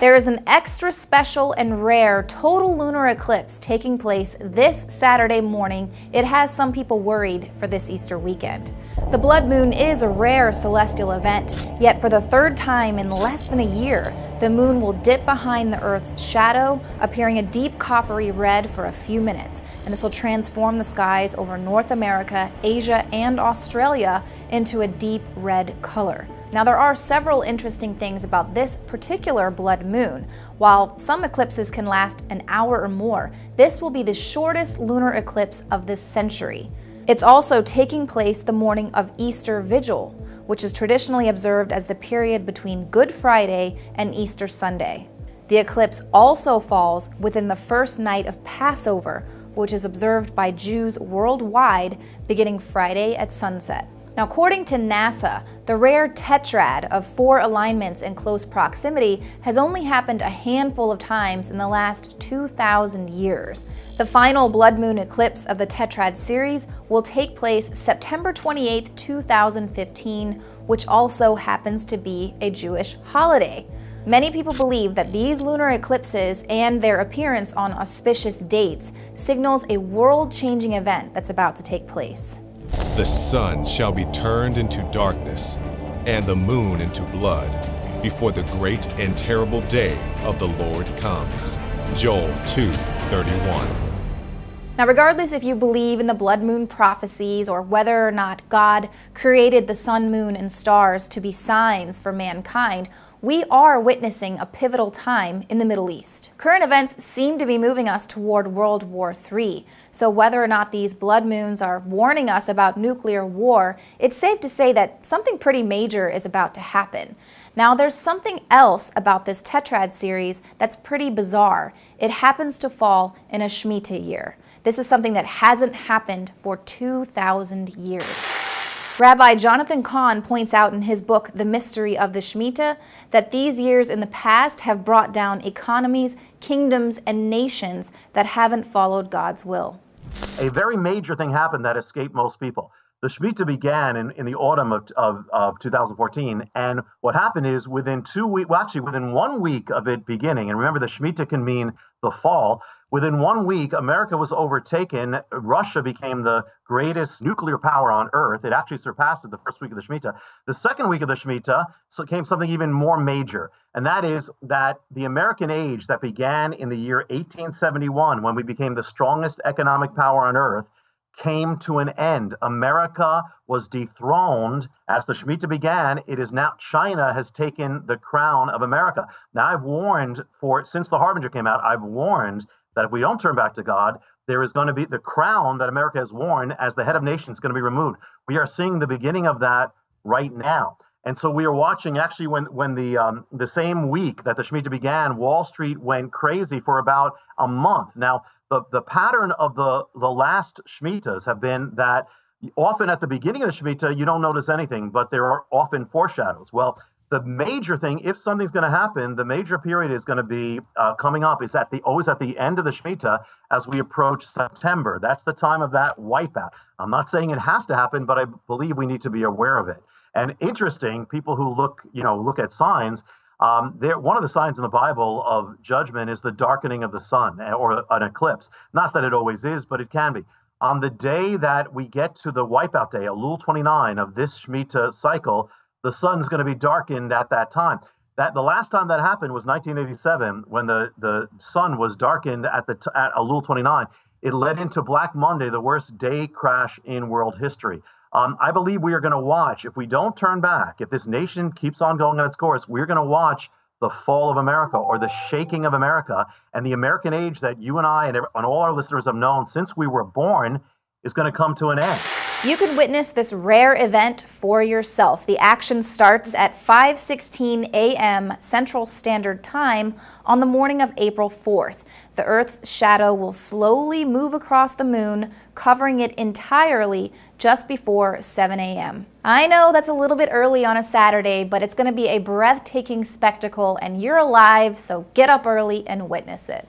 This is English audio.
There is an extra special and rare total lunar eclipse taking place this Saturday morning. It has some people worried for this Easter weekend. The blood moon is a rare celestial event, yet for the third time in less than a year, the moon will dip behind the Earth's shadow, appearing a deep coppery red for a few minutes, and this will transform the skies over North America, Asia, and Australia into a deep red color. Now, there are several interesting things about this particular blood moon. While some eclipses can last an hour or more, this will be the shortest lunar eclipse of this century. It's also taking place the morning of Easter Vigil, which is traditionally observed as the period between Good Friday and Easter Sunday. The eclipse also falls within the first night of Passover, which is observed by Jews worldwide beginning Friday at sunset. Now, according to NASA, the rare tetrad of 4 alignments in close proximity has only happened a handful of times in the last 2,000 years. The final blood moon eclipse of the tetrad series will take place September 28, 2015, which also happens to be a Jewish holiday. Many people believe that these lunar eclipses and their appearance on auspicious dates signals a world-changing event that's about to take place. The sun shall be turned into darkness, and the moon into blood, before the great and terrible day of the Lord comes. Joel 2:31. Now, regardless if you believe in the blood moon prophecies or whether or not God created the sun, moon, and stars to be signs for mankind, we are witnessing a pivotal time in the Middle East. Current events seem to be moving us toward World War III. So whether or not these blood moons are warning us about nuclear war, it's safe to say that something pretty major is about to happen. Now, there's something else about this tetrad series that's pretty bizarre. It happens to fall in a Shemitah year. This is something that hasn't happened for 2,000 years. Rabbi Jonathan Cahn points out in his book, The Mystery of the Shemitah, that these years in the past have brought down economies, kingdoms, and nations that haven't followed God's will. A very major thing happened that escaped most people. The Shemitah began in the autumn of 2014, and what happened is within 1 week of it beginning, and remember the Shemitah can mean the fall, within 1 week, America was overtaken. Russia became the greatest nuclear power on earth. It actually surpassed it the first week of the Shemitah. The second week of the Shemitah came something even more major, and that is that the American age that began in the year 1871, when we became the strongest economic power on earth, came to an end. America was dethroned as the Shemitah began. It is now China has taken the crown of America. Now, I've warned since the Harbinger came out, I've warned that if we don't turn back to God, there is going to be the crown that America has worn as the head of nations going to be removed. We are seeing the beginning of that right now. And so we are watching, actually, when the same week that the Shemitah began, Wall Street went crazy for about a month. Now, the pattern of the last Shemitahs have been that often at the beginning of the Shemitah, you don't notice anything, but there are often foreshadows. Well, the major thing, if something's going to happen, the major period is going to be coming up is always at the end of the Shemitah as we approach September. That's the time of that wipeout. I'm not saying it has to happen, but I believe we need to be aware of it. And interesting, people who look at signs, one of the signs in the Bible of judgment is the darkening of the sun or an eclipse. Not that it always is, but it can be. On the day that we get to the wipeout day, Elul 29 of this Shemitah cycle, the sun's going to be darkened at that time. The last time that happened was 1987, when the sun was darkened at Elul 29. It led into Black Monday, the worst day crash in world history. I believe we are going to watch, if we don't turn back, if this nation keeps on going on its course, we're going to watch the fall of America or the shaking of America. And the American age that you and I and all our listeners have known since we were born is going to come to an end. You can witness this rare event for yourself. The action starts at 5:16 a.m. Central Standard Time on the morning of April 4th. The Earth's shadow will slowly move across the moon, covering it entirely just before 7 a.m. I know that's a little bit early on a Saturday, but it's going to be a breathtaking spectacle, and you're alive, so get up early and witness it.